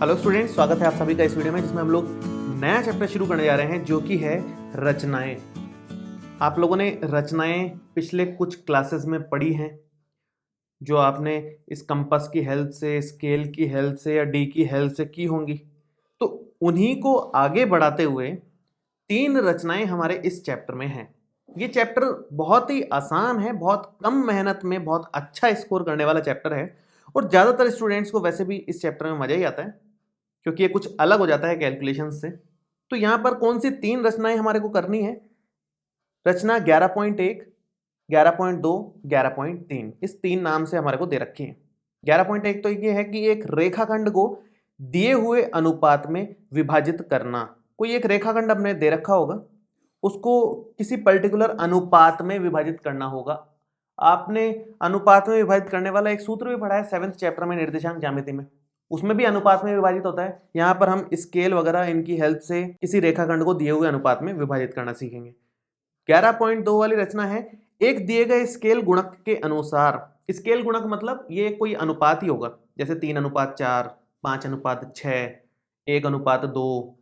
Hello students, स्वागत है आप सभी का इस वीडियो में जिसमें हम लोग नया चैप्टर शुरू करने जा रहे हैं जो कि है रचनाएं। आप लोगों ने रचनाएं पिछले कुछ क्लासेस में पढ़ी हैं, जो आपने इस कंपास की हेल्प से, स्केल की हेल्प से या डी की हेल्प से की होंगी। तो उन्हीं को आगे बढ़ाते हुए 3 रचनाएं हमारे इस चैप्टर में हैं। ये चैप्टर बहुत ही आसान है, बहुत कम मेहनत में बहुत अच्छा स्कोर करने वाला चैप्टर है और ज़्यादातर स्टूडेंट्स को वैसे भी इस चैप्टर में मज़ा ही आता है क्योंकि ये कुछ अलग हो जाता है कैलकुलेशन से। तो यहाँ पर कौन सी 3 रचनाएं हमारे को करनी है? रचना 11.1, 11.2, 11.3, इस 3 नाम से हमारे को दे रखी है। 11.1 तो ये है कि एक रेखाखंड को दिए हुए अनुपात में विभाजित करना। कोई एक रेखाखंड हमने दे रखा होगा, उसको किसी पर्टिकुलर अनुपात में विभाजित करना होगा। आपने अनुपात में विभाजित करने वाला एक सूत्र भी पढ़ा है 7th चैप्टर में, निर्देशांक ज्यामिति में, उसमें भी अनुपात में विभाजित होता है। यहाँ पर हम स्केल वगैरह इनकी हेल्प से किसी रेखाखंड को दिए हुए अनुपात में विभाजित करना सीखेंगे। 11.2 वाली रचना है, एक दिए गए स्केल गुणक के अनुसार। स्केल गुणक मतलब ये कोई अनुपात ही होगा, जैसे 3:4, 5:6, 1:2,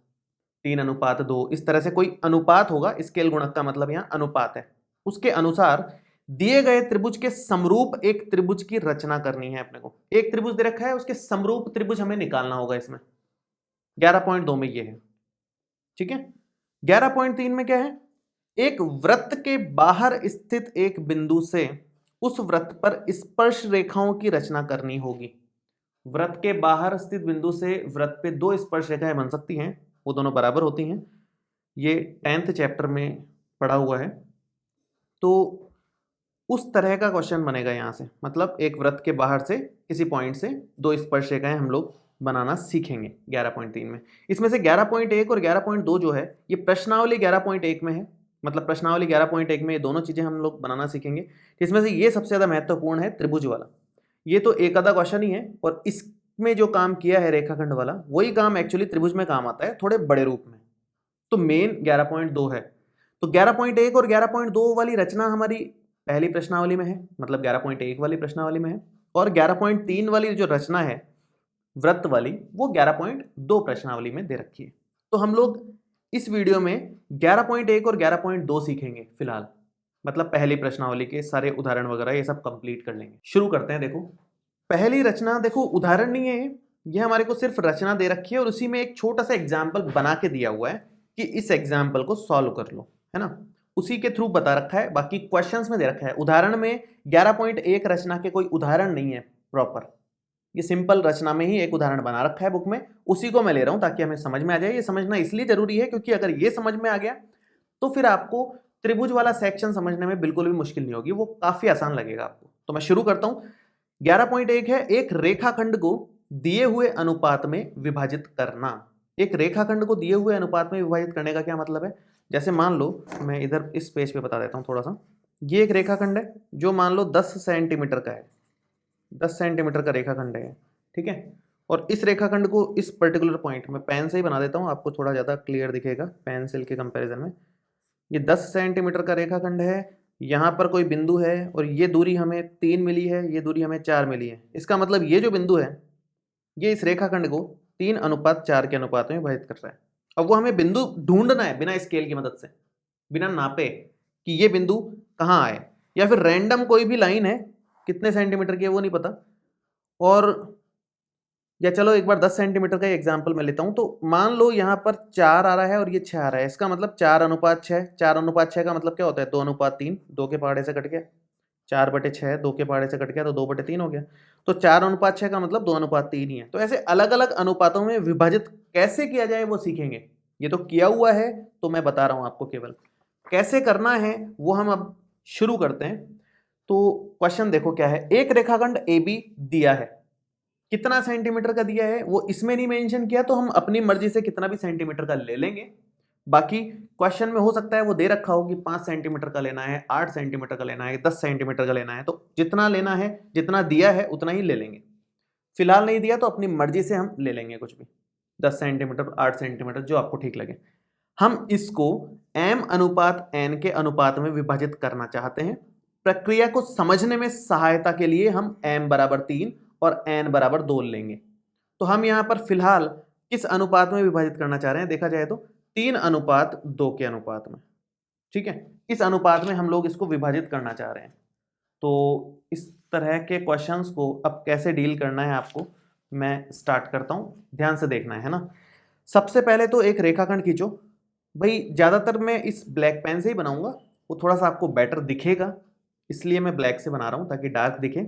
3:2, इस तरह से कोई अनुपात होगा। स्केल गुणक का मतलब यहाँ अनुपात है। उसके अनुसार दिए गए त्रिभुज के समरूप एक त्रिभुज की रचना करनी है। अपने को एक त्रिभुज दे रखा है, उसके समरूप त्रिभुज हमें निकालना होगा। इसमें 11.2 में ये है, ठीक है। 11.3 में क्या है? एक वृत्त के बाहर स्थित एक बिंदु से उस वृत्त पर स्पर्श रेखाओं की रचना करनी होगी। वृत्त के बाहर स्थित बिंदु से वृत्त पे 2 स्पर्श रेखाएं बन सकती हैं, वो दोनों बराबर होती हैं। ये 10th चैप्टर में पढ़ा हुआ है। तो उस तरह का क्वेश्चन बनेगा यहाँ से, मतलब एक वृत्त के बाहर से किसी पॉइंट से 2 स्पर्श रेखाएं हम लोग बनाना सीखेंगे 11.3 में। इसमें से 11.1 और 11.2 जो है ये प्रश्नावली 11.1 में है, मतलब प्रश्नावली 11.1 में ये दोनों चीजें हम लोग बनाना सीखेंगे। इसमें से ये सबसे ज्यादा महत्वपूर्ण है, त्रिभुज वाला। ये तो एक आधा क्वेश्चन ही है और इसमें जो काम किया है रेखाखंड वाला, वही काम एक्चुअली त्रिभुज में काम आता है, थोड़े बड़े रूप में। तो मेन 11.2 है। तो 11.1 और 11.2 वाली रचना हमारी पहली प्रश्नावली में है, मतलब 11.1 वाली प्रश्नावली में है, और 11.3 वाली जो रचना है वृत्त वाली, वो 11.2 प्रश्नावली में दे रखी है। तो हम लोग इस वीडियो में 11.1 और 11.2 सीखेंगे फिलहाल, मतलब पहली प्रश्नावली के सारे उदाहरण वगैरह ये सब कंप्लीट कर लेंगे। शुरू करते हैं। देखो पहली रचना, देखो उदाहरण नहीं है ये हमारे को सिर्फ रचना दे रखी है और उसी में एक छोटा सा एग्जाम्पल बना के दिया हुआ है कि इस एग्जाम्पल को सॉल्व कर लो, है ना। उसी के थ्रू बता रखा है, बाकी क्वेश्चंस में दे रखा है। उदाहरण में 11.1 रचना के कोई उदाहरण नहीं है प्रॉपर, ये सिंपल रचना में ही एक उदाहरण बना रखा है बुक में, उसी को मैं ले रहा हूं ताकि हमें समझ में आ जाए। ये समझना इसलिए जरूरी है क्योंकि अगर ये समझ में आ गया तो फिर आपको त्रिभुज वाला सेक्शन समझने में बिल्कुल भी मुश्किल नहीं होगी, वो काफी आसान लगेगा आपको। तो मैं शुरू करता हूं। 11.1 है, एक रेखाखंड को दिए हुए अनुपात में विभाजित करना। एक रेखाखंड को दिए हुए अनुपात में विभाजित करने का क्या मतलब है? जैसे मान लो, मैं इधर इस पेज पे बता देता हूँ थोड़ा सा। ये एक रेखाखंड है जो मान लो 10 सेंटीमीटर का है, 10 सेंटीमीटर का रेखाखंड है, ठीक है। और इस रेखाखंड को इस पर्टिकुलर पॉइंट में पेन से ही बना देता हूँ, आपको थोड़ा ज़्यादा क्लियर दिखेगा पेंसिल के कंपैरिजन में। ये 10 सेंटीमीटर का रेखाखंड है, यहाँ पर कोई बिंदु है और ये दूरी हमें 3 मिली है, ये दूरी हमें 4 मिली है। इसका मतलब ये जो बिंदु है ये इस रेखाखंड को 3:4 के अनुपात में विभाजित कर रहा है। अब वो हमें बिंदु ढूंढना है बिना स्केल की मदद से, बिना नापे कि ये बिंदु कहाँ आए, या फिर रैंडम कोई भी लाइन है, कितने सेंटीमीटर की है वो नहीं पता। और या चलो एक बार 10 सेंटीमीटर का एग्जाम्पल मैं लेता हूं। तो मान लो यहाँ पर 4 आ रहा है और ये 6 आ रहा है, इसका मतलब 4:6। 4:6 का मतलब क्या होता है? 2:3, 2 के पहाड़े से कट गया, 4/6 2 के पहाड़े से कट गया तो 2/3 हो गया। तो 4:6 का मतलब 2:3 ही है। तो ऐसे अलग अलग अनुपातों में विभाजित कैसे किया जाए वो सीखेंगे। ये तो किया हुआ है, तो मैं बता रहा हूं आपको केवल कैसे करना है वो हम अब शुरू करते हैं। तो क्वेश्चन देखो क्या है। एक रेखाखंड AB दिया है, कितना सेंटीमीटर का दिया है वो इसमें नहीं मेंशन किया, तो हम अपनी मर्जी से कितना भी सेंटीमीटर का ले लेंगे। बाकी क्वेश्चन में हो सकता है वो दे रखा हो कि 5 सेंटीमीटर का लेना है, 8 सेंटीमीटर का लेना है, 10 सेंटीमीटर का लेना है, तो जितना लेना है, जितना दिया है उतना ही ले लेंगे। फिलहाल नहीं दिया तो अपनी मर्जी से हम ले लेंगे कुछ भी, 10 सेंटीमीटर, 8 सेंटीमीटर, जो आपको ठीक लगे। हम इसको m/n के अनुपात में विभाजित करना चाहते हैं। प्रक्रिया को समझने में सहायता के लिए हम m = 3 और n = 2 लेंगे। तो हम यहाँ पर फिलहाल किस अनुपात में विभाजित करना चाह रहे हैं, देखा जाए तो 3:2 के अनुपात में। ठीक है, इस अनुपात में हम लोग इसको विभाजित करना चाह रहे हैं। तो इस तरह के क्वेश्चंस को अब कैसे डील करना है आपको मैं स्टार्ट करता हूँ, ध्यान से देखना है ना। सबसे पहले तो एक रेखाखंड खींचो। भाई ज़्यादातर मैं इस ब्लैक पेन से ही बनाऊंगा, वो थोड़ा सा आपको बेटर दिखेगा, इसलिए मैं ब्लैक से बना रहा हूँ ताकि डार्क दिखे।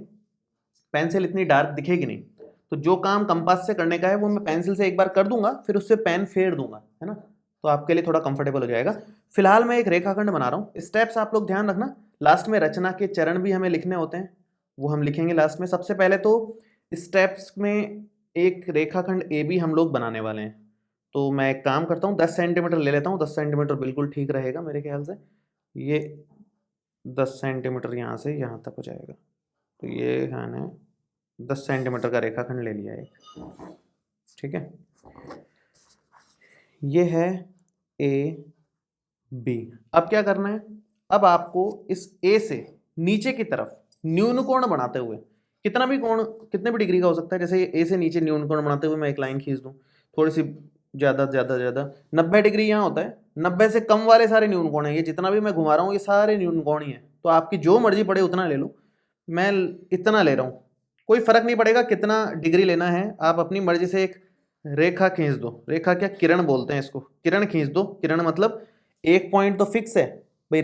पेंसिल इतनी डार्क दिखेगी नहीं, तो जो काम कंपास से करने का है वो मैं पेंसिल से एक बार कर दूंगा, फिर उससे पेन फेर दूंगा, है ना, तो आपके लिए थोड़ा कंफर्टेबल हो जाएगा। फिलहाल मैं एक रेखाखंड बना रहा हूँ। स्टेप्स आप लोग ध्यान रखना, लास्ट में रचना के चरण भी हमें लिखने होते हैं, वो हम लिखेंगे लास्ट में। सबसे पहले तो स्टेप्स में एक रेखाखंड ए बी हम लोग बनाने वाले हैं। तो मैं एक काम करता हूँ, 10 सेंटीमीटर ले लेता हूँ। 10 सेंटीमीटर बिल्कुल ठीक रहेगा मेरे ख्याल से। ये 10 सेंटीमीटर यहाँ से यहाँ तक हो जाएगा। तो ये मैंने 10 सेंटीमीटर का रेखाखंड ले लिया एक। ठीक है, ये है ए बी। अब क्या करना है, अब आपको इस ए से नीचे की तरफ न्यून कोण बनाते हुए, कितना भी कोण, कितने भी डिग्री का हो सकता है, जैसे ए से नीचे न्यून कोण बनाते हुए मैं एक लाइन खींच दूं, थोड़ी सी ज़्यादा 90 डिग्री यहाँ होता है। 90 से कम वाले सारे न्यून कोण है, ये जितना भी मैं घुमा रहा हूँ ये सारे न्यून कोण ही है। तो आपकी जो मर्जी पड़े उतना ले लो, मैं इतना ले रहा हूँ, कोई फर्क नहीं पड़ेगा कितना डिग्री लेना है, आप अपनी मर्जी से एक रेखा खींच दो। रेखा क्या, किरण बोलते हैं इसको, किरण खींच दो। किरण मतलब एक पॉइंट तो फिक्स है भाई।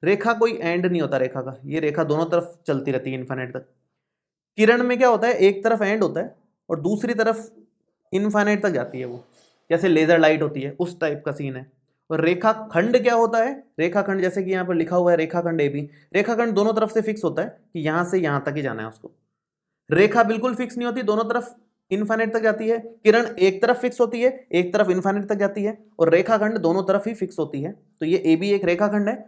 रेखा कोई एंड नहीं होता रेखा का, ये रेखा दोनों तरफ चलती रहती है इनफाइनाइट तक। किरण में क्या होता है, एक तरफ एंड होता है और दूसरी तरफ इनफाइनाइट तक जाती है, वो जैसे लेजर लाइट होती है उस टाइप का सीन है। और रेखाखंड क्या होता है, रेखाखंड जैसे कि यहाँ पर लिखा हुआ है रेखाखंड ए बी, रेखाखंड दोनों तरफ से फिक्स होता है कि यहाँ से यहाँ तक ही जाना है उसको। रेखा बिल्कुल फिक्स नहीं होती, दोनों तरफ इनफाइनाइट तक जाती है। किरण एक तरफ फिक्स होती है, एक तरफ इनफाइनाइट तक जाती है, और रेखाखंड दोनों तरफ ही फिक्स होती है। तो ये ए बी एक रेखाखंड है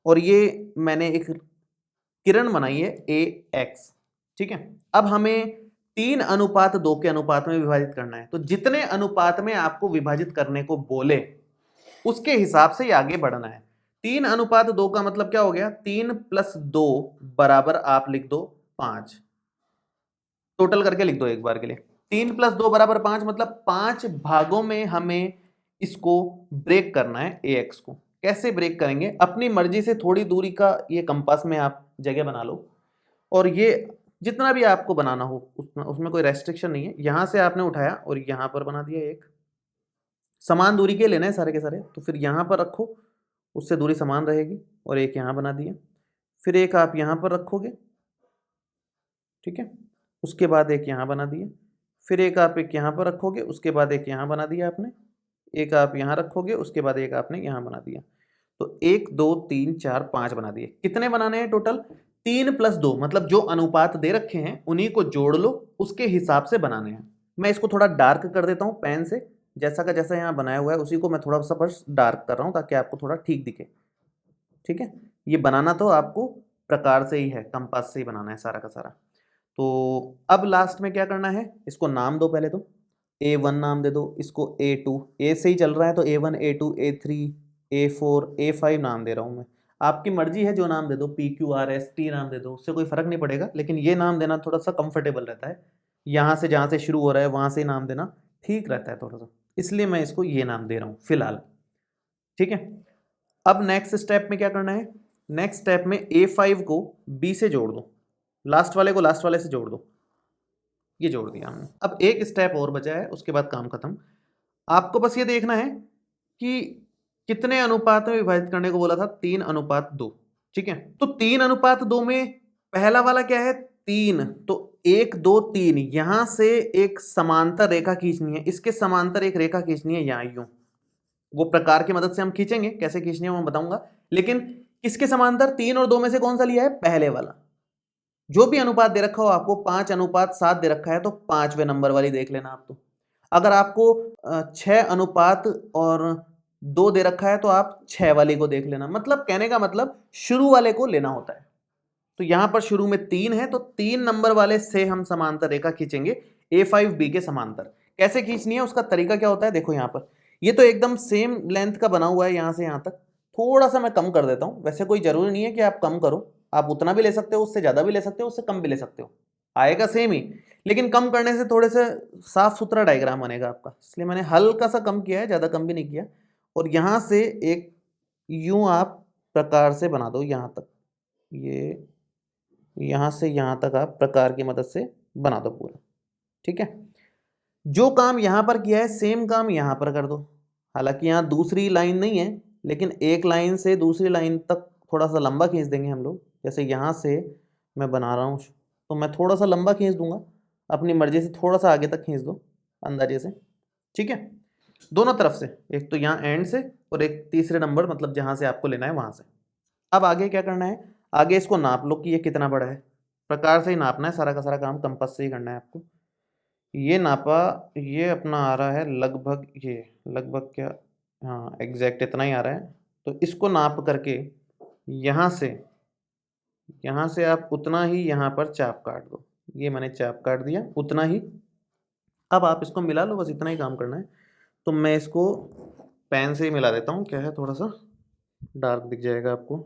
और ये मैंने एक किरण बनाई है ए एक्स। ठीक है, अब हमें 3:2 के अनुपात में विभाजित करना है। तो जितने अनुपात में आपको विभाजित करने को बोले उसके हिसाब से आगे बढ़ना है। 3:2 का मतलब क्या हो गया, 3 + 2 बराबर आप लिख दो 5। टोटल करके लिख दो एक बार के लिए। 3 + 2 बराबर 5, मतलब 5 भागों में हमें इसको ब्रेक करना है ए एक्स को। कैसे ब्रेक करेंगे, अपनी मर्जी से थोड़ी दूरी का ये कंपास में आप जगह बना लो, और ये जितना भी आपको बनाना हो उसमें कोई रेस्ट्रिक्शन नहीं है। यहां से आपने उठाया और यहां पर बना दिया एक, समान दूरी के लेना है सारे के सारे, तो फिर यहां पर रखो, उससे दूरी समान रहेगी, और एक यहां बना दिया, फिर एक आप यहां पर रखोगे। ठीक है, उसके बाद एक यहाँ बना दिया, फिर एक आप एक यहाँ पर रखोगे, उसके बाद एक यहाँ बना दिया आपने, एक आप यहाँ रखोगे, उसके बाद एक आपने यहाँ बना दिया। तो 1 2 3 4 5 बना दिए। कितने बनाने हैं टोटल, 3 + 2, मतलब जो अनुपात दे रखे हैं उन्हीं को जोड़ लो, उसके हिसाब से बनाने हैं। मैं इसको थोड़ा डार्क कर देता हूँ पेन से, जैसा का जैसा यहाँ बनाया हुआ है उसी को मैं थोड़ा सा बस डार्क कर रहा हूँ ताकि आपको थोड़ा ठीक दिखे। ठीक है, ये बनाना तो आपको प्रकार से ही है, कंपास से ही बनाना है सारा का सारा। तो अब लास्ट में क्या करना है, इसको नाम दो पहले तो, A1 नाम दे दो, इसको A2, ए से ही चल रहा है तो A1 A2 A3 A4 A5 नाम दे रहा हूँ मैं। आपकी मर्जी है जो नाम दे दो, PQRST नाम दे दो, उससे कोई फर्क नहीं पड़ेगा, लेकिन ये नाम देना थोड़ा सा कंफर्टेबल रहता है। यहाँ से जहाँ से शुरू हो रहा है वहाँ से नाम देना ठीक रहता है थोड़ा सा, इसलिए मैं इसको ये नाम दे रहा हूँ फिलहाल। ठीक है, अब नेक्स्ट स्टेप में क्या करना है, नेक्स्ट स्टेप में A5 को B से जोड़ दो, लास्ट वाले को लास्ट वाले से जोड़ दो, ये जोड़ दिया हमने। अब एक स्टेप और बचा है, उसके बाद काम खत्म। आपको बस ये देखना है कि कितने अनुपात में विभाजित करने को बोला था, 3:2। ठीक है, तो 3:2 में पहला वाला क्या है, 3, तो 1 2 3 यहां से एक समांतर रेखा खींचनी है, इसके समांतर एक रेखा खींचनी है यहाँ यूं। वो प्रकार की मदद से हम खींचेंगे, कैसे खींचनी है मैं बताऊंगा, लेकिन किसके समांतर, 3 और 2 में से कौन सा लिया है, पहले वाला। जो भी अनुपात दे रखा हो आपको, 5:7 दे रखा है तो 5वें नंबर वाली देख लेना आप। तो अगर आपको 6:2 और 2 दे रखा है तो आप 6 वाली को देख लेना। मतलब कहने का मतलब शुरू वाले को लेना होता है। तो यहां पर शुरू में 3 है तो 3 नंबर वाले से हम समांतर रेखा खींचेंगे A5B के समांतर। कैसे खींचनी है उसका तरीका क्या होता है, देखो यहाँ पर ये तो एकदम सेम लेंथ का बना हुआ है, यहां से यहां तक थोड़ा सा मैं कम कर देता हूं। वैसे कोई जरूरी नहीं है कि आप कम करो, आप उतना भी ले सकते हो, उससे ज्यादा भी ले सकते हो, उससे कम भी ले सकते हो, आएगा सेम ही। लेकिन कम करने से थोड़े से साफ सुथरा डायग्राम बनेगा आपका, इसलिए मैंने हल्का सा कम किया है, ज़्यादा कम भी नहीं किया। और यहाँ से एक यूं आप प्रकार से बना दो यहाँ तक, ये यहाँ से यहाँ तक आप प्रकार की मदद से बना दो पूरा। ठीक है, जो काम यहाँ पर किया है सेम काम यहाँ पर कर दो। हालांकि यहाँ दूसरी लाइन नहीं है, लेकिन एक लाइन से दूसरी लाइन तक थोड़ा सा लंबा खींच देंगे हम लोग। जैसे यहाँ से मैं बना रहा हूँ तो मैं थोड़ा सा लंबा खींच दूंगा, अपनी मर्जी से थोड़ा सा आगे तक खींच दो अंदाजे से। ठीक है, दोनों तरफ से, एक तो यहाँ एंड से और एक तीसरे नंबर मतलब जहाँ से आपको लेना है वहाँ से। अब आगे क्या करना है, आगे इसको नाप लो कि ये कितना बड़ा है। प्रकार से ही नापना है, सारा का सारा काम कंपास से ही करना है आपको। ये नापा, ये अपना आ रहा है लगभग, ये लगभग क्या, हाँ एग्जैक्ट इतना ही आ रहा है। तो इसको नाप करके यहाँ से आप उतना ही यहाँ पर चाप काट दो। ये मैंने चाप काट दिया उतना ही। अब आप इसको मिला लो, बस इतना ही काम करना है। तो मैं इसको पेन से ही मिला देता हूँ, क्या है थोड़ा सा डार्क दिख जाएगा आपको।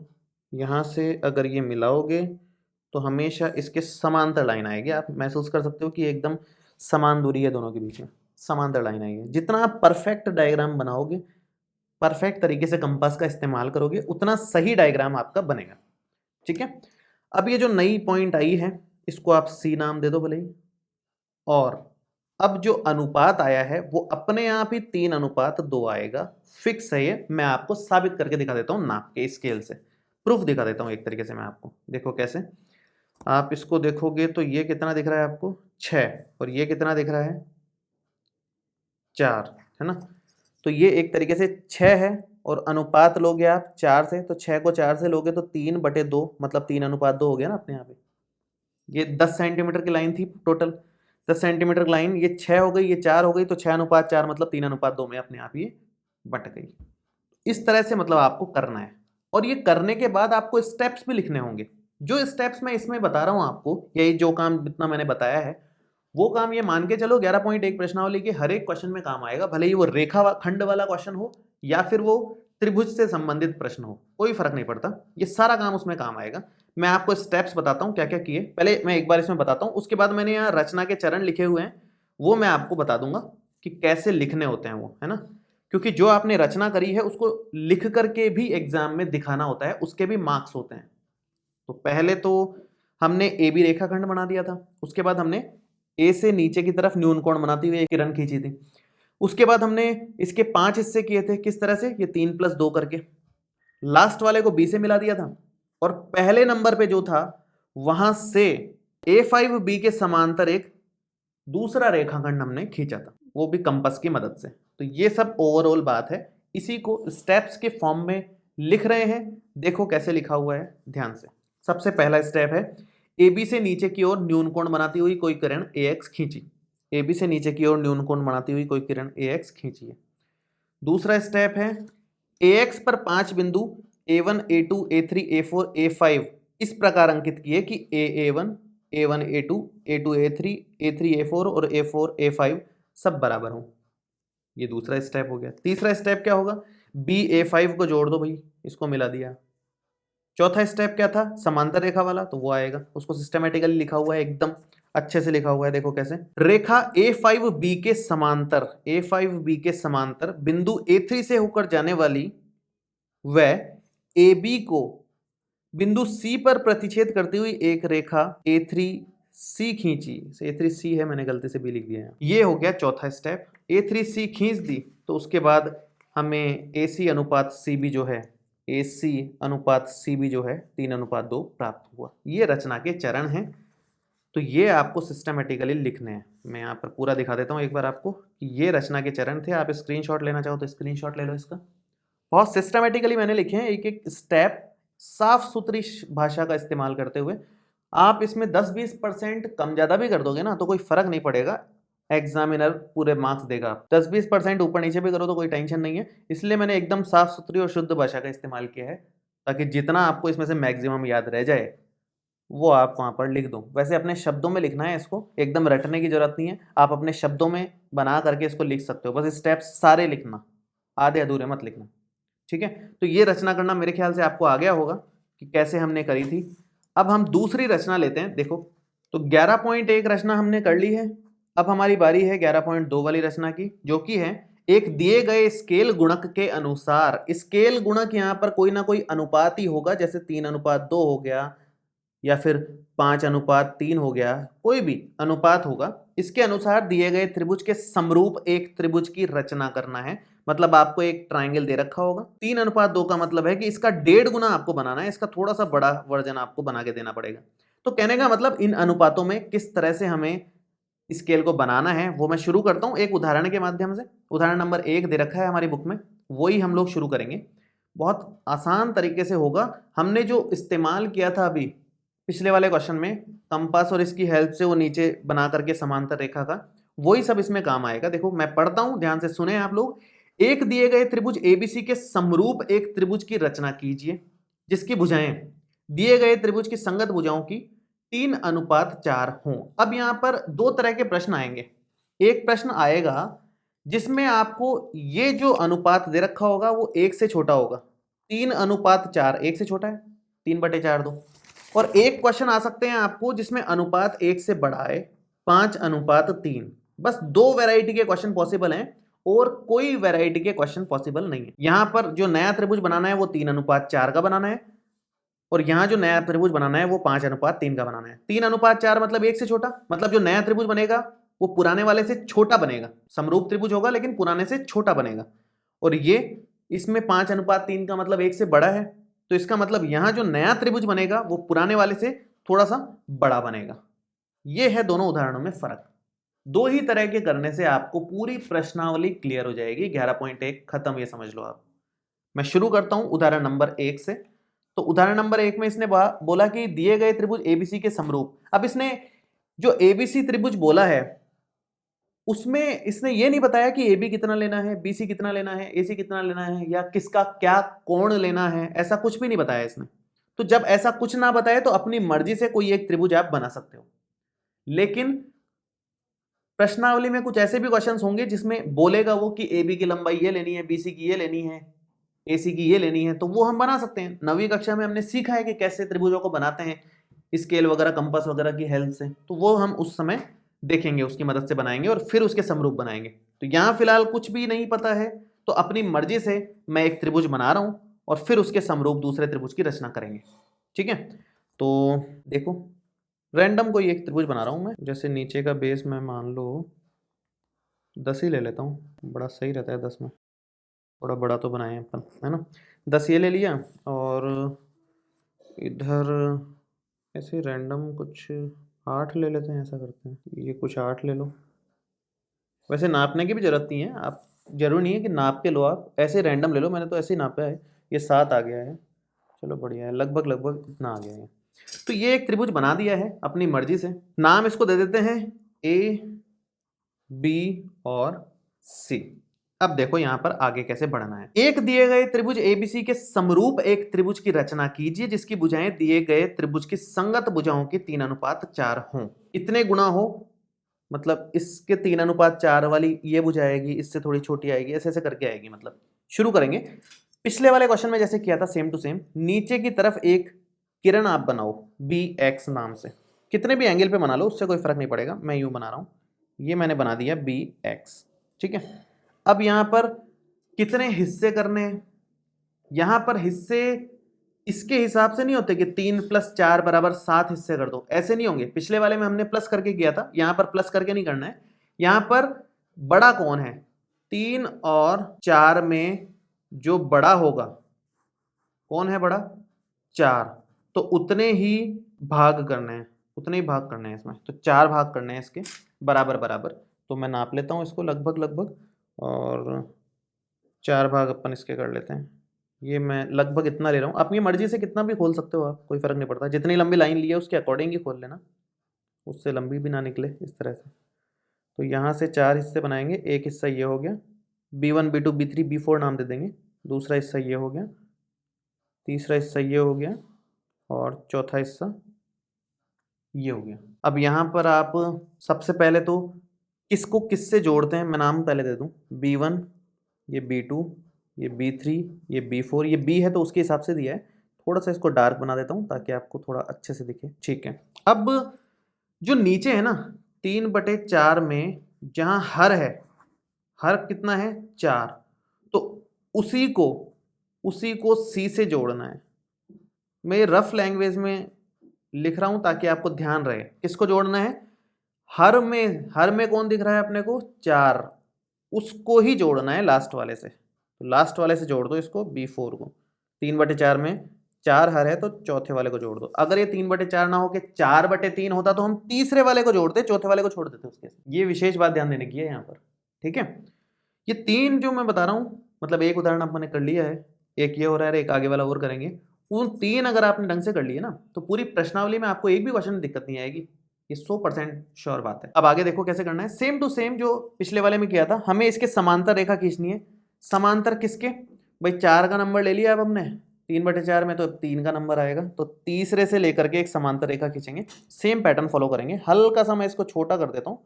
यहाँ से अगर ये मिलाओगे तो हमेशा इसके समांतर लाइन आएगी। आप महसूस कर सकते हो कि एकदम समान दूरी है दोनों के बीच में, समांतर लाइन आएगी। जितना आप परफेक्ट डायग्राम बनाओगे, परफेक्ट तरीके से कंपास का इस्तेमाल करोगे, उतना सही डायग्राम आपका बनेगा। ठीक है, अब ये जो नई पॉइंट आई है इसको आप सी नाम दे दो भले ही। और अब जो अनुपात आया है वो अपने आप ही 3:2 आएगा, फिक्स है ये। मैं आपको साबित करके दिखा देता हूँ नाप के स्केल से, प्रूफ दिखा देता हूँ एक तरीके से मैं आपको। देखो कैसे, आप इसको देखोगे तो ये कितना दिख रहा है आपको 6, और ये कितना दिख रहा है 4, है ना। तो ये एक तरीके से 6 है, और अनुपात लोगे आप 4 से, तो 6 को 4 से लोगे तो 3/2 मतलब 3:2 हो गया ना अपने यहाँ पे। ये 10 सेंटीमीटर की लाइन थी टोटल, 10 सेंटीमीटर की लाइन, ये 6 हो गई, ये 4 हो गई, तो 6:4 मतलब 3:2 में अपने आप ये बट गई। इस तरह से मतलब आपको करना है। और ये करने के बाद आपको स्टेप्स भी लिखने होंगे। जो स्टेप्स मैं इसमें बता रहा हूँ आपको, यही जो काम इतना मैंने बताया है, वो काम ये मान के चलो 11.1 प्रश्नावली के हर एक क्वेश्चन में काम आएगा। भले ही वो रेखा खंड वाला क्वेश्चन हो या फिर वो त्रिभुज से संबंधित प्रश्न हो, कोई फर्क नहीं पड़ता, ये सारा काम उसमें काम आएगा। मैं आपको स्टेप्स बताता हूँ क्या क्या किए, पहले मैं एक बार इसमें बताता हूँ, उसके बाद मैंने यहाँ रचना के चरण लिखे हुए हैं, वो मैं आपको बता दूंगा कि कैसे लिखने होते हैं वो, है ना। क्योंकि जो आपने रचना करी है उसको लिख करके भी एग्जाम में दिखाना होता है, उसके भी मार्क्स होते हैं। तो पहले तो हमने ए बी रेखाखंड बना दिया था, उसके बाद हमने ए से नीचे की तरफ न्यून कोण बनाती हुई एक किरण खींची थी। उसके बाद हमने इसके 5 हिस्से किए थे, किस तरह से, ये 3+2 करके। लास्ट वाले को बी से मिला दिया था, और पहले नंबर पे जो था वहां से A5B के समांतर एक दूसरा रेखाखंड हमने खींचा था, वो भी कंपास की मदद से। तो ये सब ओवरऑल बात है, इसी को स्टेप्स के फॉर्म में लिख रहे हैं। देखो कैसे लिखा हुआ है ध्यान से। सबसे पहला स्टेप है, AB से नीचे की ओर न्यून कोण बनाती हुई कोई किरण AX खींची। AB से नीचे की ओर न्यून कोण बनाती हुई कोई किरण AX खींचिए। दूसरा स्टेप है, AX पर 5 बिंदु A1 A2 A3 A4 A5 इस प्रकार अंकित किए कि A1 A1 A2 A2 A3 A3 A4 और A4 A5 सब बराबर हों। ये दूसरा स्टेप हो गया। तीसरा स्टेप क्या होगा, B A5 को जोड़ दो भाई, इसको मिला दिया। चौथा स्टेप क्या था, समांतर रेखा वाला, तो वो आएगा, उसको सिस्टमेटिकली लिखा हुआ है, एकदम अच्छे से लिखा हुआ है। देखो कैसे, रेखा A5B के समांतर, A5B के समांतर बिंदु A3 से होकर जाने वाली व AB को बिंदु C पर प्रतिच्छेद करती हुई एक रेखा A3C खींची। A3C है, मैंने गलती से B लिख दिया है। ये हो गया चौथा स्टेप। A3C खींच दी तो उसके बाद हमें AC अनुपात CB जो है, AC अनुपात CB जो है 3:2 प्राप्त हुआ। ये रचना के चरण हैं, तो ये आपको सिस्टमेटिकली लिखने हैं। मैं यहाँ पर पूरा दिखा देता हूँ एक बार आपको कि ये रचना के चरण थे। आप स्क्रीनशॉट लेना चाहो तो स्क्रीनशॉट ले लो इसका। बहुत सिस्टमेटिकली मैंने लिखे हैं, एक एक स्टेप साफ सुथरी भाषा का इस्तेमाल करते हुए। आप इसमें 10-20% कम ज़्यादा भी कर दोगे ना तो कोई फर्क नहीं पड़ेगा, एग्जामिनर पूरे मार्क्स देगा। 10-20% ऊपर नीचे भी करो तो कोई टेंशन नहीं है। इसलिए मैंने एकदम साफ सुथरी और शुद्ध भाषा का इस्तेमाल किया है, ताकि जितना आपको इसमें से मैक्सिमम याद रह जाए वो आप वहाँ पर लिख दो। वैसे अपने शब्दों में लिखना है इसको, एकदम रटने की जरूरत नहीं है, आप अपने शब्दों में बना करके इसको लिख सकते हो। बस स्टेप्स सारे लिखना, आधे अधूरे मत लिखना, ठीक है। तो ये रचना करना मेरे ख्याल से आपको आ गया होगा कि कैसे हमने करी थी। अब हम दूसरी रचना लेते हैं। देखो, तो 11.1 रचना हमने कर ली है। अब हमारी बारी है 11.2 वाली रचना की, जो कि है एक दिए गए स्केल गुणक के अनुसार। स्केल गुणक यहाँ पर कोई ना कोई अनुपात ही होगा, जैसे 3:2 हो गया या फिर 5:3 हो गया, कोई भी अनुपात होगा। इसके अनुसार दिए गए त्रिभुज के समरूप एक त्रिभुज की रचना करना है। मतलब आपको एक ट्राइंगल दे रखा होगा, 3:2 का मतलब है कि इसका 1.5 गुना आपको बनाना है, इसका थोड़ा सा बड़ा वर्जन आपको बना के देना पड़ेगा। तो कहने का मतलब इन अनुपातों में किस तरह से हमें स्केल को बनाना है वो मैं शुरू करता हूं एक उदाहरण के माध्यम से। उदाहरण नंबर 1 दे रखा है हमारी बुक में, वही हम लोग शुरू करेंगे। बहुत आसान तरीके से होगा। हमने जो इस्तेमाल किया था अभी पिछले वाले क्वेश्चन में, कंपास और इसकी हेल्प से वो नीचे बना करके समांतर रेखा का, वही सब इसमें काम आएगा। देखो मैं पढ़ता हूं, ध्यान से सुने आप लोग। एक दिए गए त्रिभुज एबीसी के समरूप एक त्रिभुज की रचना कीजिए जिसकी भुजाएं दिए गए त्रिभुज की संगत भुजाओं की 3:4 हों। अब यहां पर दो तरह के प्रश्न आएंगे। एक प्रश्न आएगा जिसमें आपको ये जो अनुपात दे रखा होगा वो 1 से छोटा होगा। 3:4 1 से छोटा है, 3/4 दो। और एक क्वेश्चन आ सकते हैं आपको जिसमें अनुपात 1 से बड़ा है, 5:3। बस दो वैरायटी के क्वेश्चन पॉसिबल हैं और कोई वैरायटी के क्वेश्चन पॉसिबल नहीं है। यहां पर जो नया त्रिभुज बनाना है वो 3:4 का बनाना है, और यहां जो नया त्रिभुज बनाना है वो 5:3 का बनाना है। 3:4 मतलब 1 से छोटा, मतलब जो नया त्रिभुज बनेगा वो पुराने वाले से छोटा बनेगा। समरूप त्रिभुज होगा लेकिन पुराने से छोटा बनेगा। और ये इसमें 5:3 का मतलब 1 से बड़ा है, तो इसका मतलब यहां जो नया त्रिभुज बनेगा वो पुराने वाले से थोड़ा सा बड़ा बनेगा। ये है दोनों उदाहरणों में फर्क। दो ही तरह के करने से आपको पूरी प्रश्नावली क्लियर हो जाएगी। 11.1 खत्म, ये समझ लो आप। मैं शुरू करता हूं उदाहरण नंबर 1 से। तो उदाहरण नंबर 1 में इसने बोला कि दिए गए त्रिभुज एबीसी के समरूप। अब इसने जो एबीसी त्रिभुज बोला है उसमें इसने ये नहीं बताया कि ए बी कितना लेना है, बी सी कितना लेना है, ए सी कितना लेना है, या किसका क्या कोण लेना है, ऐसा कुछ भी नहीं बताया इसने। तो जब ऐसा कुछ ना बताए तो अपनी मर्जी से कोई एक त्रिभुज आप बना सकते हो। लेकिन प्रश्नावली में कुछ ऐसे भी क्वेश्चंस होंगे जिसमें बोलेगा वो कि ए बी की लंबाई ये लेनी है, बी सी की ये लेनी है, ए सी की ये लेनी है, तो वो हम बना सकते हैं। 9वीं कक्षा में हमने सीखा है कि कैसे त्रिभुजों को बनाते हैं स्केल वगैरह, कंपास वगैरह की हेल्प से। तो वो हम उस समय देखेंगे, उसकी मदद से बनाएंगे और फिर उसके समरूप बनाएंगे। तो यहां फिलहाल कुछ भी नहीं पता है, तो अपनी मर्जी से मैं एक त्रिभुज बना रहा हूं और फिर उसके समरूप दूसरे त्रिभुज की रचना करेंगे। ठीक है, तो देखो रैंडम कोई एक त्रिभुज बना रहा हूं मैं। जैसे नीचे का बेस मैं मान लो 10 ही ले लेता हूँ, बड़ा सही रहता है 10 में, थोड़ा बड़ा तो बनाए अपन, है ना। 10 ये ले लिया और इधर ऐसे रैंडम कुछ 8 ले लेते हैं, ऐसा करते हैं। ये कुछ 8 ले लो। वैसे नापने की भी जरूरत नहीं है, आप जरूरी नहीं है कि नाप के लो, आप ऐसे रैंडम ले लो। मैंने तो ऐसे ही नापा है, ये 7 आ गया है। चलो बढ़िया है, लगभग लगभग इतना आ गया है। तो ये एक त्रिभुज बना दिया है अपनी मर्जी से। नाम इसको दे देते हैं ए बी और सी। अब देखो यहां पर आगे कैसे बढ़ना है। एक दिए गए त्रिभुज एबीसी के समरूप एक त्रिभुज की रचना कीजिए जिसकी भुजाएं दिए गए त्रिभुज की संगत भुजाओं की 3:4 हों। इतने गुना हो, मतलब इसके 3:4 वाली ये भुजा आएगी, इससे थोड़ी छोटी आएगी, ऐसे ऐसे करके आएगी। मतलब शुरू करेंगे पिछले वाले क्वेश्चन में जैसे किया था, सेम टू सेम। नीचे की तरफ एक किरण आप बनाओ बी एक्स नाम से, कितने भी एंगल पे बना लो, उससे कोई फर्क नहीं पड़ेगा। मैं यूं बना रहा हूं, ये मैंने बना दिया बी एक्स। ठीक है, अब यहां पर कितने हिस्से करने हैं? यहां पर हिस्से इसके हिसाब से नहीं होते कि 3 + 4 = 7 हिस्से कर दो, ऐसे नहीं होंगे। पिछले वाले में हमने प्लस करके किया था, यहां पर प्लस करके नहीं करना है। यहां पर बड़ा कौन है? 3 और 4 में जो बड़ा होगा, कौन है बड़ा? 4। तो उतने ही भाग करने हैं, उतने ही भाग करने हैं इसमें। तो 4 भाग करने हैं इसके बराबर बराबर। तो मैं नाप लेता हूं इसको लगभग लगभग, और 4 भाग अपन इसके कर लेते हैं। ये मैं लगभग इतना ले रहा हूँ, अपनी मर्जी से कितना भी खोल सकते हो आप, कोई फर्क नहीं पड़ता। जितनी लंबी लाइन ली है उसके अकॉर्डिंग ही खोल लेना, उससे लंबी भी ना निकले इस तरह से। तो यहाँ से 4 हिस्से बनाएंगे। एक हिस्सा ये हो गया, B1 B2 B3 B4 नाम दे देंगे। दूसरा हिस्सा ये हो गया, तीसरा हिस्सा ये हो गया, और चौथा हिस्सा ये हो गया। अब यहाँ पर आप सबसे पहले तो किसको किससे जोड़ते हैं, मैं नाम पहले दे दूँ। B1, ये B2, ये B3, ये B4। ये B है तो उसके हिसाब से दिया है। थोड़ा सा इसको डार्क बना देता हूँ ताकि आपको थोड़ा अच्छे से दिखे। ठीक है, अब जो नीचे है ना 3/4 में जहां हर है, हर कितना है 4, तो उसी को सी से जोड़ना है। मैं ये रफ लैंग्वेज में लिख रहा हूं ताकि आपको ध्यान रहे। किसको जोड़ना है? हर में कौन दिख रहा है अपने को? 4, उसको ही जोड़ना है लास्ट वाले से। तो लास्ट वाले से जोड़ दो इसको, B4 को। 3/4 में 4 हर है तो चौथे वाले को जोड़ दो। अगर ये 3/4 ना हो के 4/3 होता तो हम तीसरे वाले को जोड़ते, चौथे वाले को छोड़ देते उसके। ये विशेष बात ध्यान देने की है यहाँ पर, ठीक है। ये 3 जो मैं बता रहा हूँ, मतलब एक उदाहरण आपने कर लिया है, एक ये हो रहा है, एक आगे वाला और करेंगे। उन 3 अगर आपने ढंग से कर लिए ना तो पूरी प्रश्नावली में आपको एक भी क्वेश्चन दिक्कत नहीं आएगी, ये 100% श्योर बात है। अब आगे देखो कैसे करना है। सेम टू सेम जो पिछले वाले में किया था, हमें इसके समांतर रेखा खींचनी है। समांतर किसके? भाई 4 का नंबर ले लिया अब हमने, 3/4 में तो 3 का नंबर आएगा, तो तीसरे से लेकर के एक समांतर रेखा खींचेंगे। सेम पैटर्न फॉलो करेंगे। हल्का सा मैं इसको छोटा कर देता हूँ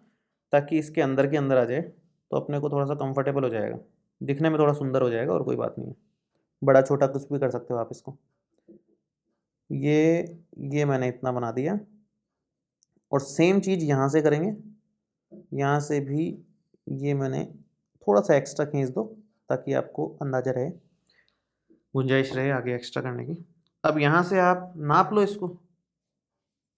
ताकि इसके अंदर के अंदर आ जाए, तो अपने को थोड़ा सा कंफर्टेबल हो जाएगा, दिखने में थोड़ा सुंदर हो जाएगा, और कोई बात नहीं है। बड़ा छोटा कुछ भी कर सकते हो आप इसको। ये मैंने इतना बना दिया, और सेम चीज़ यहाँ से करेंगे। यहाँ से भी ये मैंने थोड़ा सा एक्स्ट्रा खींच दो ताकि आपको अंदाजा रहे, गुंजाइश रहे आगे एक्स्ट्रा करने की। अब यहाँ से आप नाप लो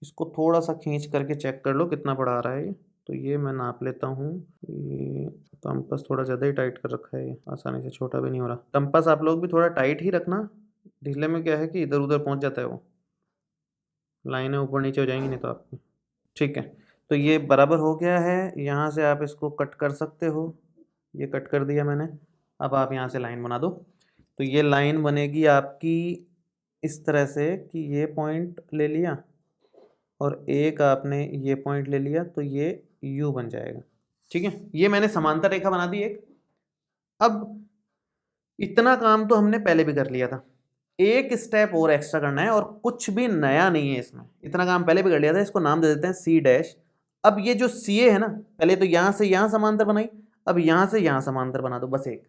इसको थोड़ा सा खींच करके चेक कर लो कितना बड़ा आ रहा है ये। तो ये मैं नाप लेता हूँ। ये कंपास थोड़ा ज़्यादा ही टाइट कर रखा है, ये आसानी से छोटा भी नहीं हो रहा। कंपास आप लोग भी थोड़ा टाइट ही रखना, ढीले में क्या है कि इधर उधर पहुँच जाता है, वो लाइनें ऊपर नीचे हो जाएंगी नहीं तो आपकी। ठीक है, तो ये बराबर हो गया है। यहाँ से आप इसको कट कर सकते हो, ये कट कर दिया मैंने। अब आप यहाँ से लाइन बना दो। तो ये लाइन बनेगी आपकी इस तरह से कि ये पॉइंट ले लिया और एक आपने ये पॉइंट ले लिया, तो ये यू बन जाएगा। ठीक है, ये मैंने समांतर रेखा बना दी एक। अब इतना काम तो हमने पहले भी कर लिया था, एक स्टेप और एक्स्ट्रा करना है, और कुछ भी नया नहीं है इसमें। इतना काम पहले भी कर लिया था, इसको नाम दे देते हैं सी डैश। अब ये जो सी ए है ना, पहले तो यहाँ से यहाँ समांतर बनाई, अब यहाँ से यहाँ समांतर बना दो, बस एक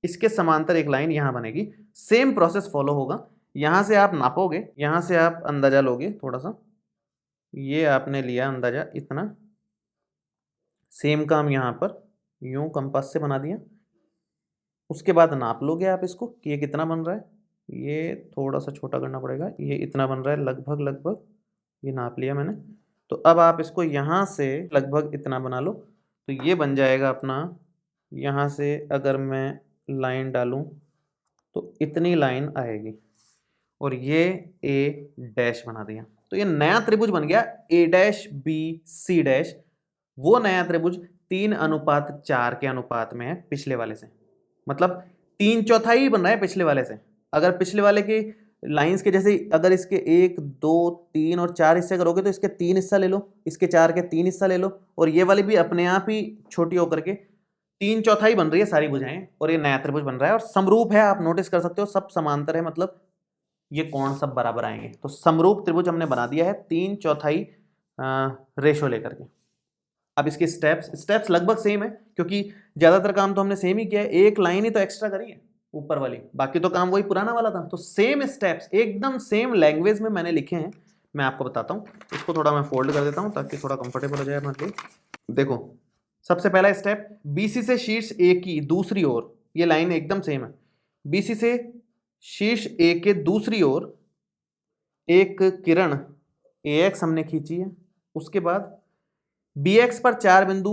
इसके समांतर एक लाइन यहाँ बनेगी। सेम प्रोसेस फॉलो होगा। यहाँ से आप नापोगे, यहाँ से आप अंदाजा लोगे थोड़ा सा, ये आपने लिया अंदाजा इतना। सेम काम यहाँ पर यूं कंपास से बना दिया। उसके बाद नाप लोगे आप इसको कि ये कितना बन रहा है। ये थोड़ा सा छोटा करना पड़ेगा, ये इतना बन रहा है लगभग, ये नाप लिया मैंने। तो अब आप इसको यहाँ से लगभग इतना बना लो, तो ये बन जाएगा अपना। यहाँ से अगर मैं लाइन डालूँ तो इतनी लाइन आएगी, और ये ए डैश बना दिया। तो ये नया त्रिभुज बन गया ए डैश बी सी डैश। वो नया त्रिभुज 3:4 के अनुपात में है पिछले वाले से, मतलब 3/4 बन रहा है पिछले वाले से। अगर पिछले वाले की लाइंस के जैसे अगर इसके 1 2 3 और 4 हिस्से करोगे तो इसके 3 हिस्सा ले लो, इसके 4 के 3 हिस्सा ले लो, और ये वाली भी अपने आप ही छोटी होकर के 3/4 बन रही है सारी भुजाएं, और ये नया त्रिभुज बन रहा है और समरूप है। आप नोटिस कर सकते हो सब समांतर है, मतलब ये कोण सब बराबर आएंगे। तो समरूप त्रिभुज हमने बना दिया है 3/4 रेशो लेकर के। अब इसके स्टेप्स लगभग सेम है, क्योंकि ज्यादातर काम तो हमने सेम ही किया है, एक लाइन ही तो एक्स्ट्रा करी है ऊपर वाली, बाकी तो काम वही पुराना वाला था। तो सेम स्टेप्स एकदम सेम लैंग्वेज में मैंने लिखे हैं, मैं आपको बताता हूँ। इसको थोड़ा मैं फोल्ड कर देता हूँ ताकि थोड़ा कंफर्टेबल हो जाए हमारे लिए। देखो, सबसे पहला स्टेप, बीसी से शीर्ष ए की दूसरी ओर, ये लाइन एकदम सेम है। बीसी से शीर्ष ए के दूसरी ओर एक किरण AX हमने खींची है। उसके बाद BX पर 4 बिंदु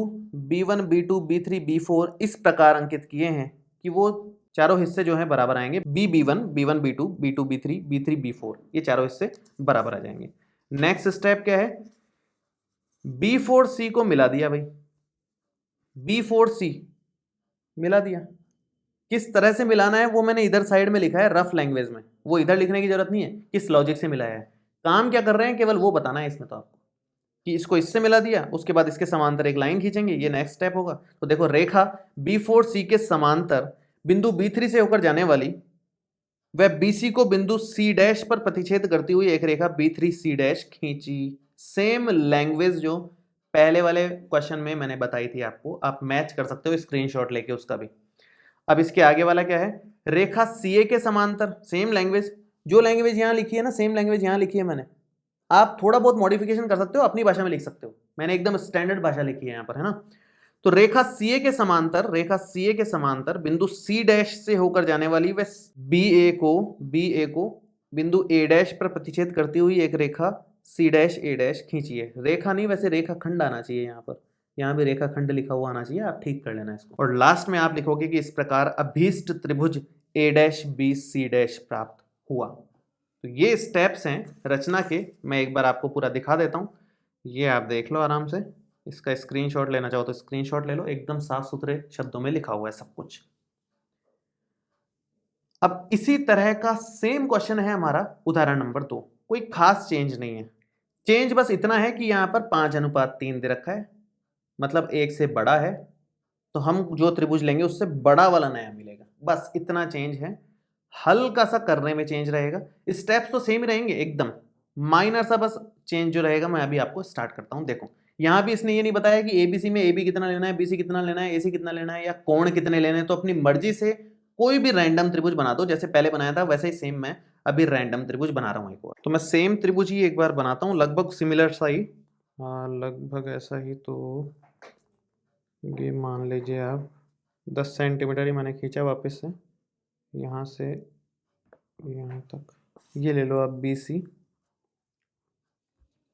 B1 B2 B3 B4 इस प्रकार अंकित किए हैं कि वो चारों हिस्से जो हैं बराबर आएंगे। B1 B1 B2 B2 B3 B3 B4 ये चारों हिस्से बराबर आ जाएंगे। नेक्स्ट स्टेप क्या है? B4C को मिला दिया भाई, B4C मिला दिया। किस तरह से मिलाना है वो मैंने इधर साइड में लिखा है रफ लैंग्वेज में, वो इधर लिखने की जरूरत नहीं है किस लॉजिक से मिलाया है। काम क्या कर रहे हैं केवल वो बताना है इसमें तो आपको, कि इसको इससे मिला दिया, उसके बाद इसके समांतर एक लाइन खींचेंगे, ये नेक्स्ट स्टेप होगा। तो देखो, रेखा B4C के समांतर बिंदु B3 से होकर जाने वाली वह BC को बिंदु C डैश पर प्रतिच्छेद करती हुई एक रेखा B3C डैश खींची। सेम लैंग्वेज जो पहले वाले क्वेश्चन में मैंने बताई थी आपको, आप मैच कर सकते हो स्क्रीनशॉट लेके उसका भी। अब इसके आगे वाला क्या है? रेखा CA के समांतर, सेम लैंग्वेज, जो लैंग्वेज यहाँ लिखी है ना सेम लैंग्वेज यहाँ लिखी है मैंने, आप थोड़ा बहुत मॉडिफिकेशन कर सकते हो, अपनी भाषा में लिख सकते हो, मैंने एकदम स्टैंडर्ड भाषा लिखी है यहाँ पर, है ना। तो रेखा सीए के समांतर, रेखा सीए के समांतर बिंदु सी डैश से होकर जाने वाली वह बी ए को बिंदु ए डैश पर प्रतिच्छेद करती हुई एक रेखा सी डैश ए डैश खींचिए। रेखा नहीं, वैसे रेखा खंड आना चाहिए यहाँ पर, यहाँ भी रेखा खंड लिखा हुआ आना चाहिए, आप ठीक कर लेना इसको। और लास्ट में आप लिखोगे कि इस प्रकार अभीष्ट त्रिभुज ए डैश बी सी डैश प्राप्त हुआ। तो ये स्टेप्स हैं रचना के, मैं एक बार आपको पूरा दिखा देता हूँ, ये आप देख लो आराम से। इसका स्क्रीनशॉट लेना चाहो तो स्क्रीनशॉट ले लो, एकदम साफ सुथरे शब्दों में लिखा हुआ है सब कुछ। अब इसी तरह का सेम क्वेश्चन है हमारा उदाहरण नंबर 2। कोई खास चेंज नहीं है, चेंज बस इतना है कि यहां पर 5:3 दे रखा है, मतलब 1 से बड़ा है, तो हम जो त्रिभुज लेंगे उससे बड़ा वाला नया मिलेगा, बस इतना चेंज है। हल्का सा करने में चेंज रहेगा, स्टेप्स तो सेम ही रहेंगे एकदम, माइनर सा बस चेंज जो रहेगा मैं अभी आपको स्टार्ट करता हूं। देखो यहां भी इसने ये नहीं बताया कि एबीसी में एबी कितना लेना है, बीसी कितना लेना है, एसी कितना लेना है, या कोण कितने लेने हैं, तो अपनी मर्जी से कोई भी रैंडम त्रिभुज बना दो, जैसे पहले बनाया था वैसे ही सेम मैं अभी रैंडम त्रिभुज बना रहा हूँ एक और। तो मैं सेम त्रिभुज ही एक बार बनाता हूँ, लगभग सिमिलर सा ही, लगभग ऐसा ही। तो ये मान लीजिए आप 10 सेंटीमीटर ही मैंने खींचा वापस से, यहाँ से यहाँ तक, ये ले लो आप BC,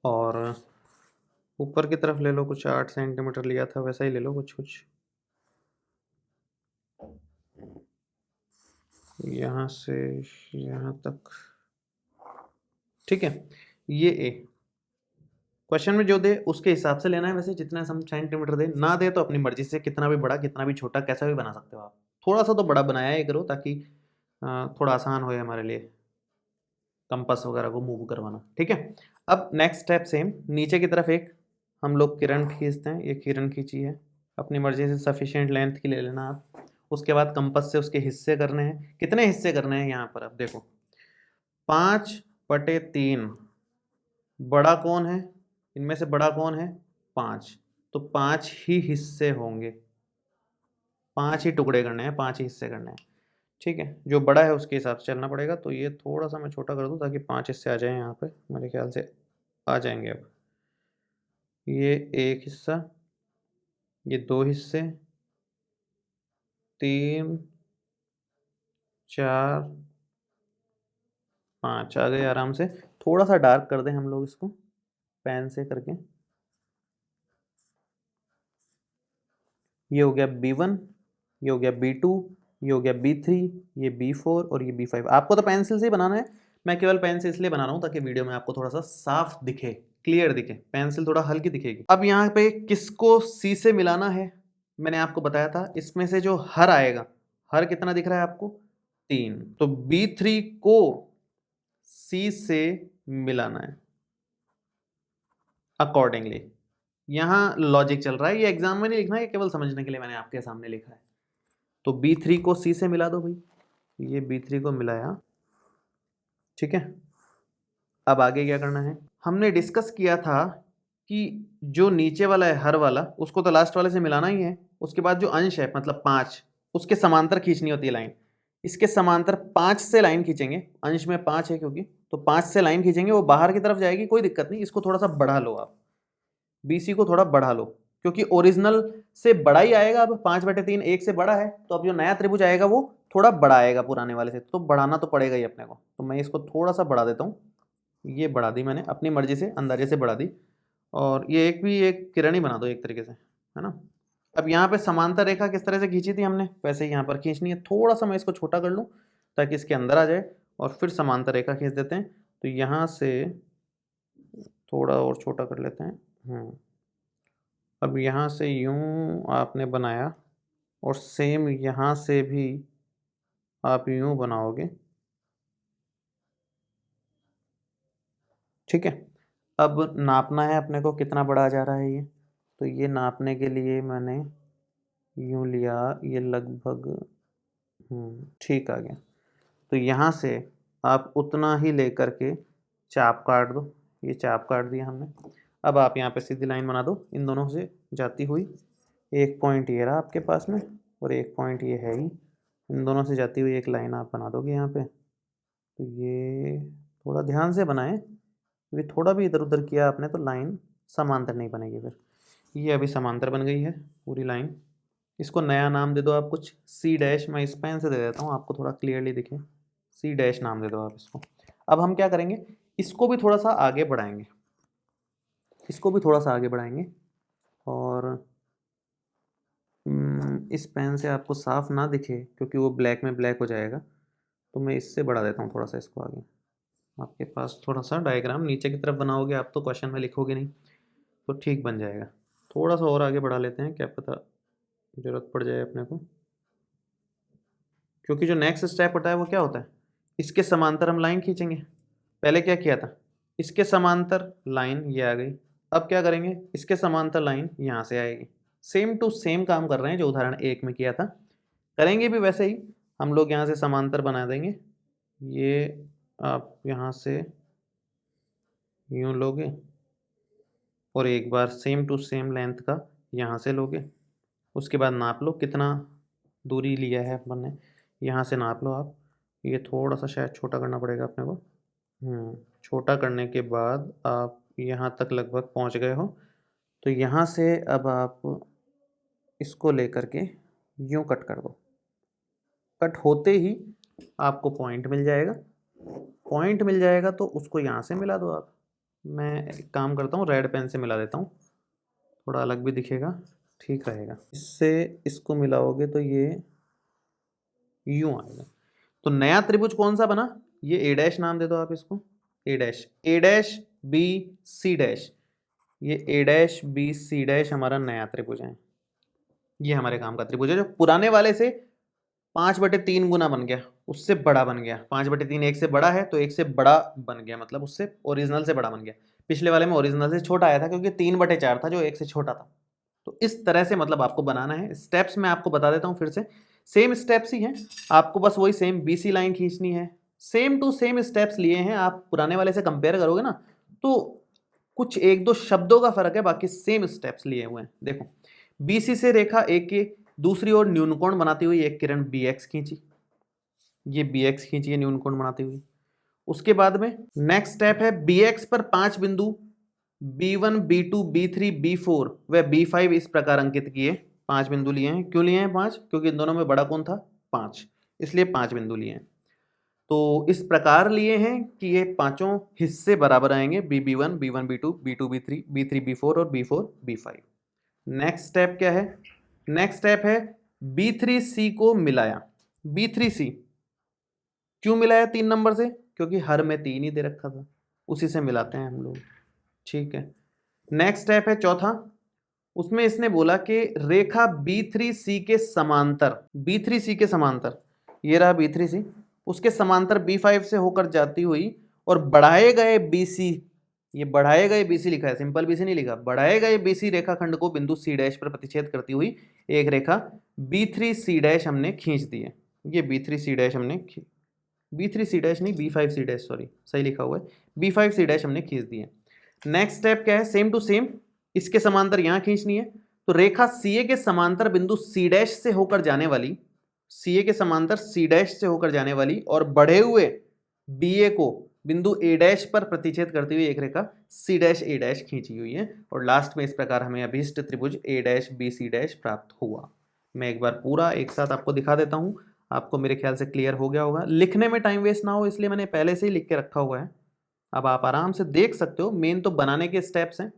और ऊपर की तरफ ले लो कुछ 8 सेंटीमीटर लिया था, वैसा ही ले लो कुछ कुछ, यहाँ से यहाँ तक, ठीक है। ये ए क्वेश्चन में जो दे उसके हिसाब से लेना है, वैसे जितना हम सेंटीमीटर दे, ना दे तो अपनी मर्जी से कितना भी बड़ा कितना भी छोटा कैसा भी बना सकते हो आप। थोड़ा सा तो बड़ा बनाया है करो, ताकि थोड़ा आसान हो हमारे लिए कंपास वगैरह को मूव करवाना, ठीक है। अब नेक्स्ट स्टेप सेम, नीचे की तरफ एक हम लोग किरण खींचते हैं, ये किरण खींची है, अपनी मर्जी से सफिशिएंट लेंथ की ले लेना आप। उसके बाद कंपास से उसके हिस्से करने हैं, कितने हिस्से करने हैं यहाँ पर अब देखो, 5/3, बड़ा कौन है इनमें से, बड़ा कौन है 5, तो 5 ही हिस्से होंगे, 5 ही टुकड़े करने हैं, 5 ही हिस्से करने हैं, ठीक है। जो बड़ा है उसके हिसाब से चलना पड़ेगा। तो ये थोड़ा सा मैं छोटा कर दूं ताकि 5 हिस्से आ जाए यहाँ पे, मेरे ख्याल से आ जाएंगे। अब ये एक हिस्सा, ये 2 हिस्से, 3 4 5 आ गए आराम से। थोड़ा सा डार्क कर दें हम लोग इसको पेन से करके, ये हो गया B1, ये हो गया B2, ये हो गया B3, ये B4 और ये B5। आपको तो पेंसिल से ही बनाना है, मैं केवल पेन से इसलिए बना रहा हूँ ताकि वीडियो में आपको थोड़ा सा साफ दिखे, क्लियर दिखे, पेंसिल थोड़ा हल्की दिखेगी। अब यहाँ पे किसको C से मिलाना है, मैंने आपको बताया था, इसमें से जो हर आएगा, हर कितना दिख रहा है आपको 3, तो B3 को C से मिलाना है अकॉर्डिंगली। यहाँ लॉजिक चल रहा है, ये एग्जाम में नहीं लिखना है, ये केवल समझने के लिए मैंने आपके सामने लिखा है। तो B3 को C से मिला दो भाई, ये B3 को मिलाया, ठीक है। अब आगे क्या करना है, हमने डिस्कस किया था कि जो नीचे वाला है हर वाला, उसको तो लास्ट वाले से मिलाना ही है, उसके बाद जो अंश है मतलब 5, उसके समांतर खींचनी होती है लाइन, इसके समांतर 5 से लाइन खींचेंगे, अंश में 5 है क्योंकि, तो 5 से लाइन खींचेंगे, वो बाहर की तरफ जाएगी, कोई दिक्कत नहीं, इसको थोड़ा सा बढ़ा लो आप, BC को थोड़ा बढ़ा लो, क्योंकि ओरिजिनल से बड़ा ही आएगा। अब 5/3 1 से बड़ा है, तो अब जो नया त्रिभुज आएगा वो थोड़ा बड़ा आएगा पुराने वाले से, तो बढ़ाना तो पड़ेगा ही अपने को। तो मैं इसको थोड़ा सा बढ़ा देता हूँ, ये बढ़ा दी मैंने अपनी मर्जी से, अंदाजे से बढ़ा दी। और ये एक भी एक किरण ही बना दो एक तरीके से, है ना। अब यहाँ पे समांतर रेखा किस तरह से खींची थी हमने, वैसे ही यहाँ पर खींचनी है। थोड़ा सा मैं इसको छोटा कर लूँ ताकि इसके अंदर आ जाए, और फिर समांतर रेखा खींच देते हैं। तो यहाँ से थोड़ा और छोटा कर लेते हैं। अब यहाँ से यूं आपने बनाया, और सेम यहाँ से भी आप यूं बनाओगे, ठीक है। अब नापना है अपने को कितना बड़ा जा रहा है ये, तो ये नापने के लिए मैंने यूं लिया, ये लगभग ठीक आ गया। तो यहाँ से आप उतना ही लेकर के चाप काट दो, ये चाप काट दिया हमने। अब आप यहाँ पे सीधी लाइन बना दो इन दोनों से जाती हुई, एक पॉइंट ये रहा आपके पास में और एक पॉइंट ये है ही, इन दोनों से जाती हुई एक लाइन आप बना दोगे यहाँ पे। तो ये थोड़ा ध्यान से बनाएं, क्योंकि थोड़ा भी इधर उधर किया आपने तो लाइन समांतर नहीं बनेगी। फिर ये अभी समांतर बन गई है पूरी लाइन। इसको नया नाम दे दो आप कुछ, सी डैश, मैं इस पेन से दे देता हूँ आपको थोड़ा क्लियरली दिखे, सी डैश नाम दे दो आप इसको। अब हम क्या करेंगे, इसको भी थोड़ा सा आगे बढ़ाएंगे, इसको भी थोड़ा सा आगे बढ़ाएंगे, और इस पेन से आपको साफ ना दिखे क्योंकि वो ब्लैक में ब्लैक हो जाएगा, तो मैं इससे बढ़ा देता हूँ थोड़ा सा इसको आगे। आपके पास थोड़ा सा डायग्राम नीचे की तरफ बनाओगे आप तो क्वेश्चन में लिखोगे नहीं, तो ठीक बन जाएगा। थोड़ा सा और आगे बढ़ा लेते हैं, क्या पता ज़रूरत पड़ जाए अपने को, क्योंकि जो नेक्स्ट स्टेप होता है वो क्या होता है, इसके समांतर हम लाइन खींचेंगे। पहले क्या किया था, इसके समांतर लाइन ये आ गई, अब क्या करेंगे, इसके समांतर लाइन यहाँ से आएगी। सेम टू सेम काम कर रहे हैं जो उदाहरण 1 में किया था, करेंगे भी वैसे ही। हम लोग यहाँ से समांतर बना देंगे, ये आप यहाँ से यूँ लोगे और एक बार सेम टू सेम लेंथ का यहाँ से लोगे, उसके बाद नाप लो कितना दूरी लिया है अपन ने, यहाँ से नाप लो आप। ये थोड़ा सा शायद छोटा करना पड़ेगा अपने को, छोटा करने के बाद आप यहाँ तक लगभग पहुँच गए हो, तो यहाँ से अब आप इसको लेकर के यूँ कट कर दो। कट होते ही आपको पॉइंट मिल जाएगा, पॉइंट मिल जाएगा तो उसको यहाँ से मिला दो आप। मैं एक काम करता हूँ, रेड पेन से मिला देता हूँ, थोड़ा अलग भी दिखेगा, ठीक रहेगा। इससे इसको मिलाओगे तो ये यूँ आएगा। तो नया त्रिभुज कौन सा बना, ये ए डैश नाम दे दो आप इसको, ए डैश बी सी डैश, ये ए डैश बी सी डैश हमारा नया त्रिभुज है। ये हमारे काम का त्रिभुज है जो पुराने वाले से 5/3 गुना बन गया, उससे बड़ा बन गया। 5/3 एक से बड़ा है तो एक से बड़ा बन गया, मतलब उससे ओरिजिनल से बड़ा बन गया। पिछले वाले में ओरिजिनल से छोटा आया था क्योंकि 3/4 था जो एक से छोटा था। तो इस तरह से मतलब आपको बनाना है। स्टेप्स मैं आपको बता देता हूँ फिर से, सेम स्टेप्स ही हैं, आपको बस वही सेम BC लाइन खींचनी है। सेम टू सेम स्टेप्स लिए हैं, आप पुराने वाले से कंपेयर करोगे ना तो कुछ 1-2 शब्दों का फर्क है, बाकी सेम स्टेप्स लिए हुए हैं। देखो BC से रेखा एक की दूसरी ओर न्यूनकोण बनाती हुई एक किरण BX खींची, ये BX खींची है न्यूनकोण बनाती हुई। उसके बाद में नेक्स्ट स्टेप है BX पर 5 बिंदु B1 B2 B3 B4 व B5 इस प्रकार अंकित किए। 5 बिंदु लिए हैं, क्यों लिए हैं 5, क्योंकि इन दोनों में बड़ा कौन था 5, इसलिए 5 बिंदु लिए हैं। तो इस प्रकार लिए हैं कि ये पांचों हिस्से बराबर आएंगे, B1 B1 B2 B2 B3 B3 B4 और B4 B5। नेक्स्ट स्टेप क्या है, नेक्स्ट स्टेप है B3C को मिलाया। B3C क्यों मिलाया 3 नंबर से, क्योंकि हर में 3 ही दे रखा था, उसी से मिलाते हैं हम लोग, ठीक है। नेक्स्ट स्टेप है चौथा, उसमें इसने बोला कि रेखा B3C के समांतर, B3C के समांतर, ये रहा B3C, उसके समांतर B5 से होकर जाती हुई और बढ़ाए गए BC, ये बढ़ाए गए BC लिखा है, सिंपल BC नहीं लिखा, बढ़ाए गए BC रेखाखंड को बिंदु C डैश पर प्रतिच्छेद करती हुई एक रेखा B3C डैश हमने खींच दी है। ये B3C डैश हमने B3C डैश नहीं B5C डैश, सॉरी सही लिखा हुआ है, B5C डैश हमने खींच दी है। नेक्स्ट स्टेप क्या है, सेम टू सेम इसके समांतर यहाँ खींचनी है। तो रेखा CA के समांतर बिंदु C डैश से होकर जाने वाली, CA के समांतर C डैश से होकर जाने वाली और बढ़े हुए BA को बिंदु A डैश पर प्रतिच्छेद करती हुई एक रेखा C डैश A डैश खींची हुई है। और लास्ट में इस प्रकार हमें अभीष्ट त्रिभुज A dash B C dash प्राप्त हुआ। मैं एक बार पूरा एक साथ आपको दिखा देता हूँ, आपको मेरे ख्याल से क्लियर हो गया होगा। लिखने में टाइम वेस्ट ना हो इसलिए मैंने पहले से ही लिख के रखा हुआ है, अब आप आराम से देख सकते हो। मेन तो बनाने के स्टेप्स हैं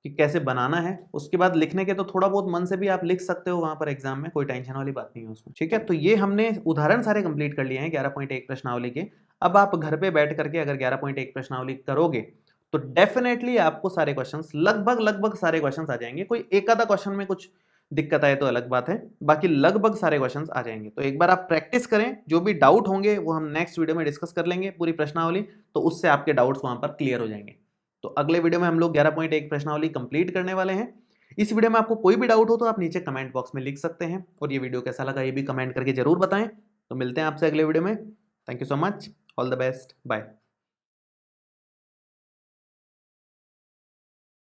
कि कैसे बनाना है, उसके बाद लिखने के तो थोड़ा बहुत मन से भी आप लिख सकते हो वहां पर एग्जाम में, कोई टेंशन वाली बात नहीं है उसमें, ठीक है। तो ये हमने उदाहरण सारे कंप्लीट कर लिए हैं 11.1 प्रश्नावली के। अब आप घर पे बैठ करके अगर 11.1 प्रश्नावली करोगे तो डेफिनेटली आपको सारे क्वेश्चंस लगभग सारे क्वेश्चंस आ जाएंगे। कोई एक आधा क्वेश्चन में कुछ दिक्कत आए तो अलग बात है, बाकी लगभग सारे क्वेश्चंस आ जाएंगे। तो एक बार आप प्रैक्टिस करें, जो भी डाउट होंगे वो हम नेक्स्ट वीडियो में डिस्कस कर लेंगे पूरी प्रश्नावली, तो उससे आपके डाउट्स वहां पर क्लियर हो जाएंगे। तो अगले वीडियो में हम लोग 11.1 प्रश्नावली कंप्लीट करने वाले हैं। इस वीडियो में आपको कोई भी डाउट हो तो आप नीचे कमेंट बॉक्स में लिख सकते हैं, और ये वीडियो कैसा लगा ये भी कमेंट करके जरूर बताएं। तो मिलते हैं आपसे अगले वीडियो में। Thank you so much, all the best, bye.